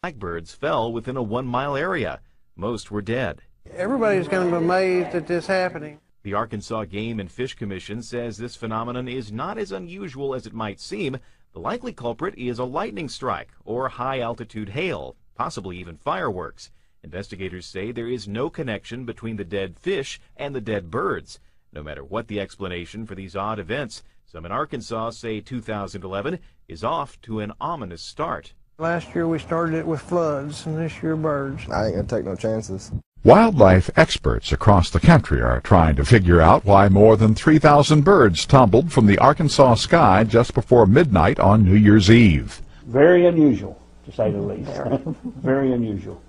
Blackbirds fell within a 1-mile area. Most were dead. Everybody's kind of amazed at this happening. The Arkansas Game and Fish Commission says this phenomenon is not as unusual as it might seem. The likely culprit is a lightning strike or high-altitude hail, possibly even fireworks. Investigators say there is no connection between the dead fish and the dead birds. No matter what the explanation for these odd events, some in Arkansas say 2011 is off to an ominous start. Last year we started it with floods, and this year birds. I ain't gonna take no chances. Wildlife experts across the country are trying to figure out why more than 3,000 birds tumbled from the Arkansas sky just before midnight on New Year's Eve. Very unusual, to say the least. Very unusual.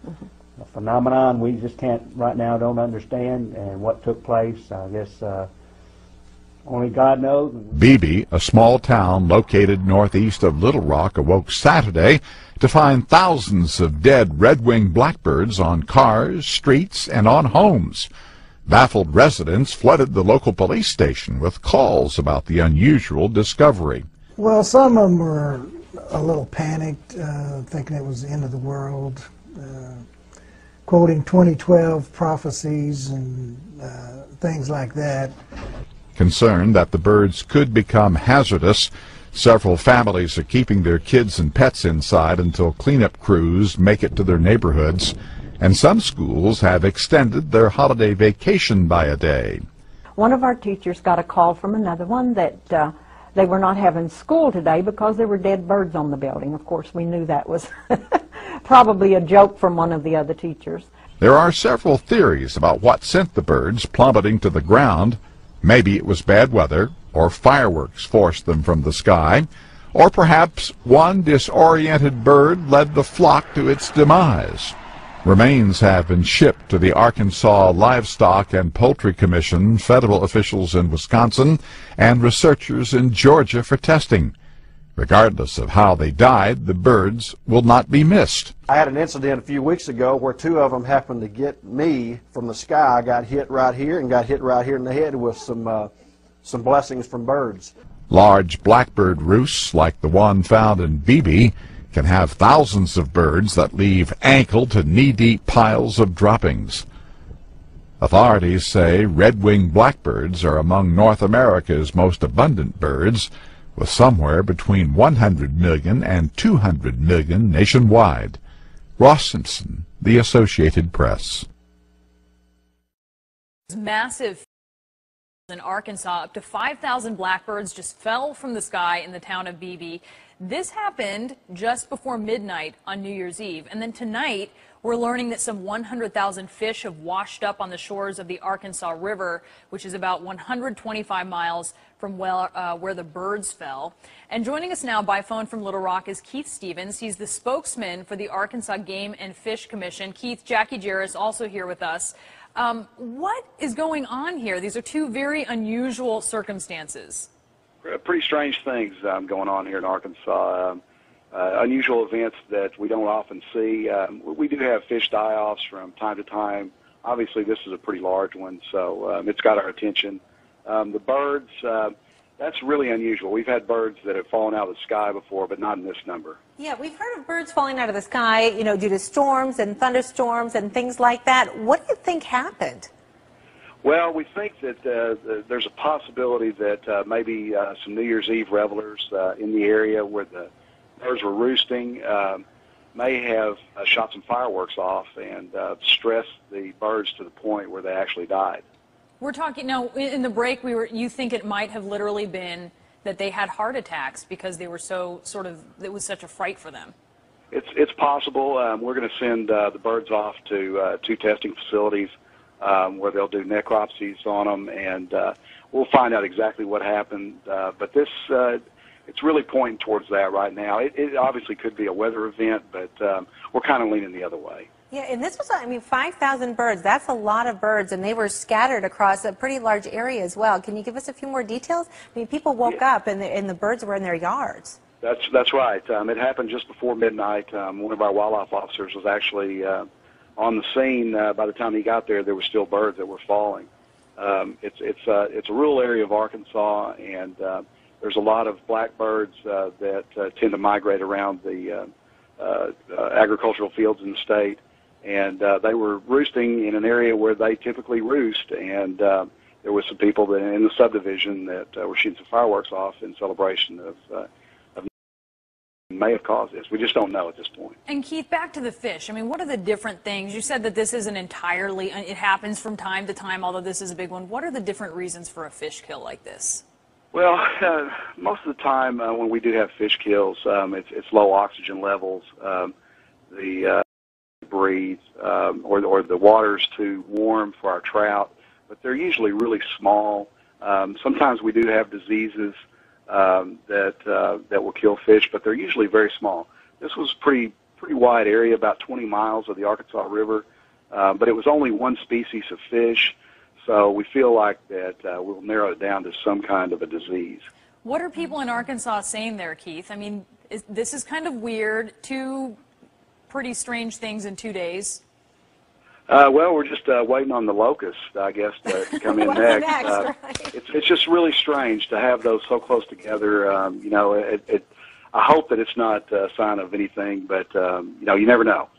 A phenomenon we just can't, right now, don't understand, and what took place, I guess, only God knows. Beebe, a small town located northeast of Little Rock, awoke Saturday to find thousands of dead red-winged blackbirds on cars, streets, and on homes. Baffled residents flooded the local police station with calls about the unusual discovery. Well, some of them were a little panicked, thinking it was the end of the world, quoting 2012 prophecies and things like that. Concerned that the birds could become hazardous, several families are keeping their kids and pets inside until cleanup crews make it to their neighborhoods, and some schools have extended their holiday vacation by a day. One of our teachers got a call from another one that they were not having school today because there were dead birds on the building. Of course, we knew that was probably a joke from one of the other teachers. There are several theories about what sent the birds plummeting to the ground. Maybe it was bad weather, or fireworks forced them from the sky, or perhaps one disoriented bird led the flock to its demise. Remains have been shipped to the Arkansas Livestock and Poultry Commission, federal officials in Wisconsin, and researchers in Georgia for testing. Regardless of how they died, the birds will not be missed. I had an incident a few weeks ago where two of them happened to get me from the sky. I got hit right here and got hit right here in the head with some blessings from birds. Large blackbird roosts like the one found in Beebe can have thousands of birds that leave ankle to knee-deep piles of droppings. Authorities say red-winged blackbirds are among North America's most abundant birds, with somewhere between 100 million and 200 million nationwide. Ross Simpson, The Associated Press. Massive in Arkansas, up to 5,000 blackbirds just fell from the sky in the town of Beebe. This happened just before midnight on New Year's Eve. And then tonight, we're learning that some 100,000 fish have washed up on the shores of the Arkansas River, which is about 125 miles from where the birds fell. And joining us now by phone from Little Rock is Keith Stevens. He's the spokesman for the Arkansas Game and Fish Commission. Keith, Jackie Jarris also here with us. What is going on here? These are two very unusual circumstances. Pretty strange things going on here in Arkansas. Unusual events that we don't often see. We do have fish die-offs from time to time. Obviously, this is a pretty large one, so it's got our attention. The birds, that's really unusual. We've had birds that have fallen out of the sky before, but not in this number. Yeah, we've heard of birds falling out of the sky, you know, due to storms and thunderstorms and things like that. What do you think happened? Well, we think that there's a possibility that maybe some New Year's Eve revelers in the area where the birds were roosting may have shot some fireworks off and stressed the birds to the point where they actually died. We're talking now in the break. You think it might have literally been that they had heart attacks because they were so it was such a fright for them. It's possible. We're going to send the birds off to two testing facilities where they'll do necropsies on them, and we'll find out exactly what happened. But this, it's really pointing towards that right now. It obviously could be a weather event, but we're kind of leaning the other way. Yeah, and this was, 5,000 birds. That's a lot of birds, and they were scattered across a pretty large area as well. Can you give us a few more details? People woke up, and the birds were in their yards. That's right. It happened just before midnight. One of our wildlife officers was actually on the scene. By the time he got there, there were still birds that were falling. It's a rural area of Arkansas, and there's a lot of blackbirds that tend to migrate around the agricultural fields in the state, and they were roosting in an area where they typically roost, and there was some people that in the subdivision that were shooting some fireworks off in celebration of may have caused this. We just don't know at this point. And Keith, back to the fish. I mean, what are the different things? You said that this isn't entirely, it happens from time to time, although this is a big one. What are the different reasons for a fish kill like this? Well, most of the time when we do have fish kills, it's low oxygen levels, the breathe, or the water's too warm for our trout, but they're usually really small. Sometimes we do have diseases that will kill fish, but they're usually very small. This was pretty wide area, about 20 miles of the Arkansas River, but it was only one species of fish, so we feel like that we'll narrow it down to some kind of a disease. What are people in Arkansas saying there, Keith? I mean, this is kind of weird. Two pretty strange things in 2 days. Well, we're just waiting on the locust, I guess, to come in next. Right? It's just really strange to have those so close together. You know, I hope that it's not a sign of anything, but you know, you never know.